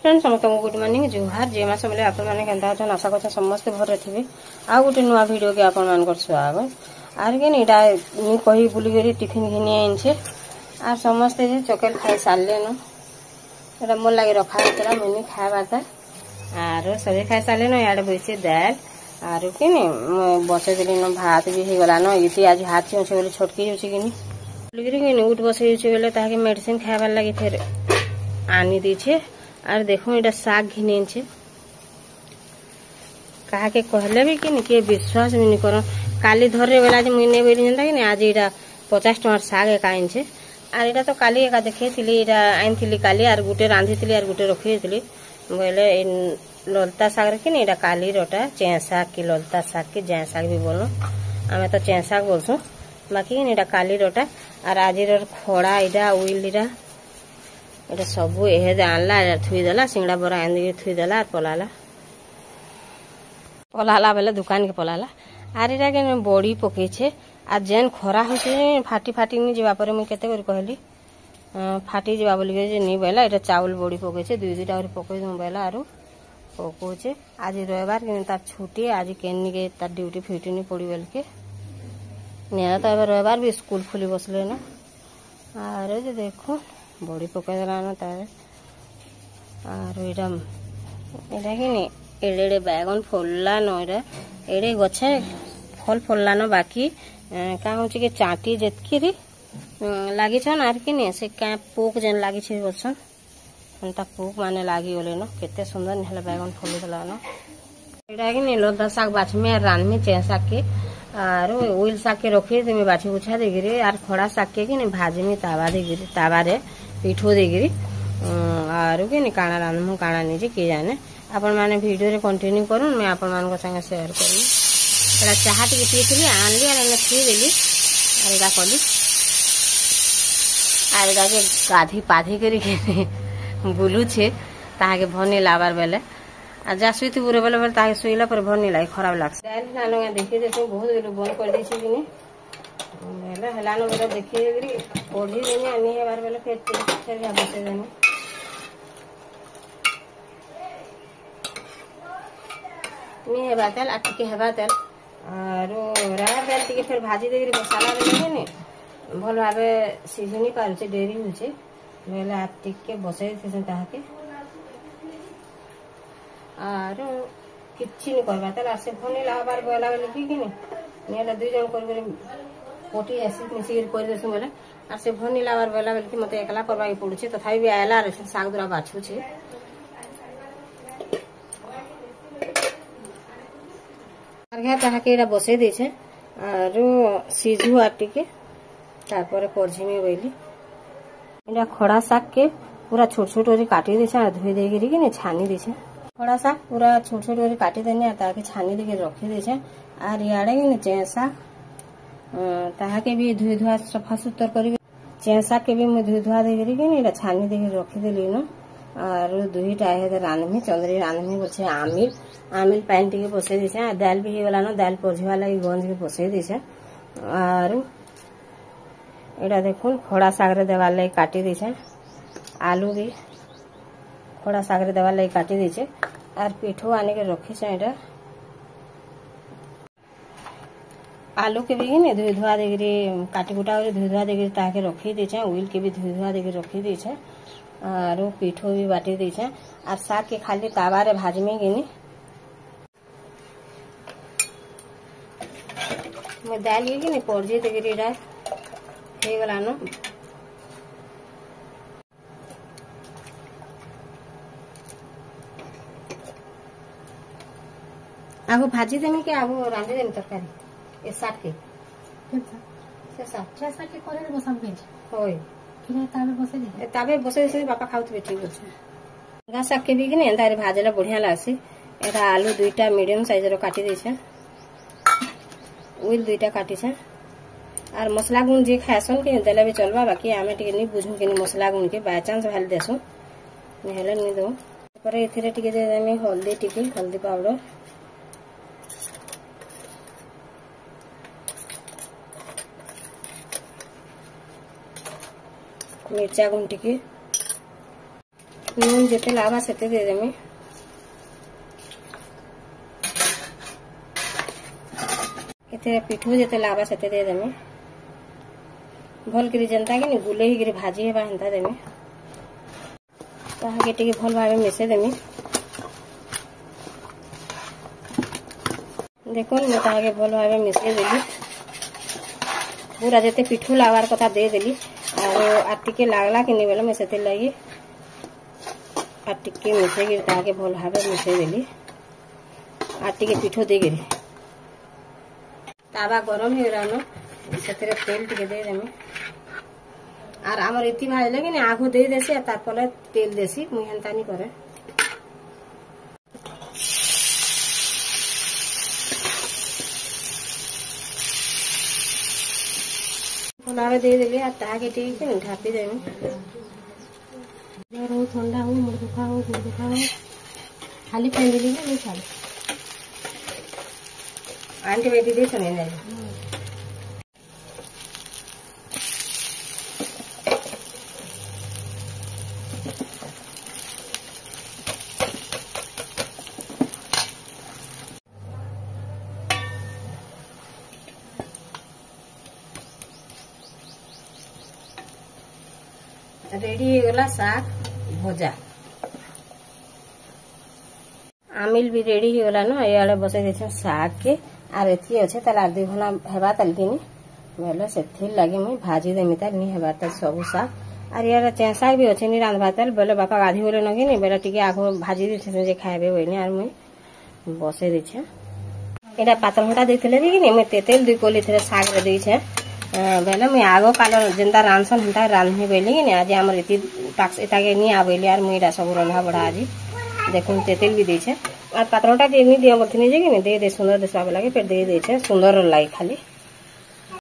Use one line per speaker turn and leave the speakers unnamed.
Friends समस्त good morning जुहार जेमा सब आपने आशा कर समस्ते भर थे आ गोटे नुआ भिड के आप स्वागत आर के इटा मुझे कही बुलिक टिफिन घिनी आनछे आ समस्ते चॉकलेट खाई सारे न एटा मोर लगे रखा होता मुझे खावाता आर सभी खाई सारे न इे बैसे दाल आर कि बसई देली न भात भी हो गला न ये आज हाथ छे बोले छोटकी जाऊँ कि बुलिक उठ बसई बोले ताकि मेडिसिन खाबार लगे फिर आनी दीछे आर देखो इटा साग घिने छे कहा के कहले भी कि किए विश्वास भी नहीं कर काली धरे बेला मुझे नहीं बोली जनता कि आज यहाँ 50 टकर साग एक आइन छे आर इटा तो काली एका देखे आनी काली आर गुटे रांधी आर गुटे रखी बोले ललता साग कि इटा काली रटा चें साग की ललता साग की जै साग भी बोलो आम तो चें साग बोलसु बाकी इटा काली रटा आर आज खड़ा इटा उइल इटा सब ये आनला थुईदेला सिंगड़ा बरा आन थुईदेला पलाला पलाला बेले दुकान के पलाला आर इटा के बड़ी पकई छे आ जेन खरा हो फाटी फाटी नहीं जावा पर मुझे केते कहली फाटी जावा बोल नहीं बेला इटा चाउल बड़ी पकई छे दुई दुईटा पकई दूँ बेला आर पकौचे आज रविवार कि तार छुट्टी आज केनी के तार ड्यूटी फिटी नहीं पड़ी बोल के नहीं तो रविवार भी स्कूल खुली बसले ना आर देखो बड़ी पकईदेला न तार आर इटा कि एड़े बैगन फलला न इटा एड़े गछे फल फलला न बाकी क्या हूँ कि चाटी जेतकी लगी आर कि से क्या पोक जेन लगी बसन अंता पोक माने लगी गले न केते सुंदर निहला बैगन फलुला न इटा कि लता साग बाछमी रांधमी चें साग के आर उइल साग के रखी तुम बाछी बुछा देगिरी आर खड़ा साग के कि भाजमी तावा देगिरी तावारे पिठो देगिरी आर कि काଣା रांधमु काଣା नहीं किए जाने आपण मैंने वीडियो रे कंटिन्यू करूँ मैं आपण मान संगे शेयर करी एटा चाहा टी पीती आनली आर पी देली आर एटा कली आर एटा के गाधी पाधी करी बुलुछे ताके भनी लाबार बेले आ जा सुईती बुरे बेले बेले ताके सुईला पर भनी लागे खराब लागसे दाल नानो देखि देखो बहुत बेले बंद कर देछि कि बेले हलानो बेले देखि देरी ओढ़ी देनी आनी है बार बेले फिर जा बसे देनी नहीं है बातल आ टिके है बातल आरो रार दाल टिके फिर भाजी देरी मसाला देले ने भल भाबे सिझी नहीं पारुचे डेरी होचे बेले आ टिके बसे देसे ताके आरो किछि नहीं करबा तल आ से भनी लाबार बेला बेले कि नेला दुई जन कर पोटी एसिड मिसी कर देसु बेले आ से भनी लाबार बेला बेले कि मते एकला करबा के पड़ुचे तथापि भी आयला रे साग दुरा बाछु छे आर ताहा के एटा बसे दे छे आरो सिझु आटी के तापर परझिमी बोली एटा खड़ा साग के पूरा छोट छोट ओरी काटी दे छे आ धोई दे गिरी कि छानी दे छे खड़ा साग पूरा छोट छोट ओरी काटी देने ताके छानी दे के रखी दे छे आर याडे कि चें साग ताहा के भी धुई धुआ सफा सुतर कर चें साग के भी मुझे धुई धुआ देगी कि छानी दे रखीदेली न आर दुईटा है रांधमी चंद्री रांधमी बोलছে आमिल आमिल पानी टी बसई दीछे दाल भी होगा न दाल पझवा लगी गंज के बसई दीछे आर एटा देखो खड़ा साग रे देवार लगी काटी दीछे आलू भी खड़ा साग रे देवार लगी काटी दीछे आर पिठो आने के रखी से एटा आलू के भी नहीं धुई धुआ देगी काटी कुटा धुई धुआ देगी ताके रखी दीछे उइल के भी धुई धुआ देगी रखी दीछे आर पिठो भी बाटी दीछे आर साग के खाली तावारे भाजमी गिनी मैं दाल ये कि पड़जी देगी हो गला न आगो भाजी देमी के आगो रांधि देमी तरकारी ए साग के साग के करे बसाम के होय ताबे बसे बापा खाऊ ठीक अच्छे घास साग के भी कि नहीं भाजला बढ़िया लागसी एटा आलू दुईटा मीडियम साइज रो काटी दे छे उइल दुईटा काटी छे आर मसला गुण जे खासन के देले भी चलबा बाकी आमे टिके नहीं बुझू के मसला गुण के बाय चांस भाल देसु नेहले नहीं दो पर एथिरे टिके दे देमी हल्दी पाउडर मिर्चा गुण टिके नून जिते लावा सेते दे देमी। इथे पिठू जिते लावा सेते दे देमी। भल करी जनता कि गुले ही भाजी हेबा हेन्ता देमी। ताहाके टिके भल भावे मिसे देमी। देखो मैं ताहाके भल भावे मिसे देली। पूरा जिते पिठू लावार कथा दे देली और टिके लागला कि नहीं बेला मैं सेते लगी टिके मिसे गिर ताके भल भावे मिसे देली। टिके पिठू दे गिरी तावा गरम हो रहा से तेल टिके दे देमी। और आमर इति भाजले कि आगु दे देसी तारपले तेल देसी मुई हेन्ता नहीं करे। भलावे दे देली और ताके ठीक है ढापी देमी। जर हो ठंडा हो मुड़ दुखा हो गुड़ दुखा हो खाली फेंक देली नहीं खाली आंटी बेटी दे सुने जाए। रेडी होगला साग भजा। आमिल भी रेडी होगला न ये बसई दे साग के आर एति अच्छे ताल आर 2 घंटा हेबा तालकिनी बोले से लगे मुई भाजी देमी ताल नहीं हेबा ताल सब साग आर यार चेंसा भी अच्छे नहीं रांधबा ताल बोले बापा गाधी बोले नगे नहीं बोले टिके आगो भाजी दे खाइबे बोले आर मुई बसई दे एटा पातल घंटा देथिले रे कि मैं तेल 2 कोली थे साग रे दे छे बेले मुई आगो काल जेनता रांधसन हेन्ता रांधनी बोली कि आज आमर इति टाक्स इताके नहीं आबेली आर मुई सब रंधा बढ़ा आज देखुन तेल भी दे छे। आज पातलटा के नहीं दिया बोलथिनी जे कि दे सुंदर देसबा लगे फिर दे छे सुंदर लागे खाली।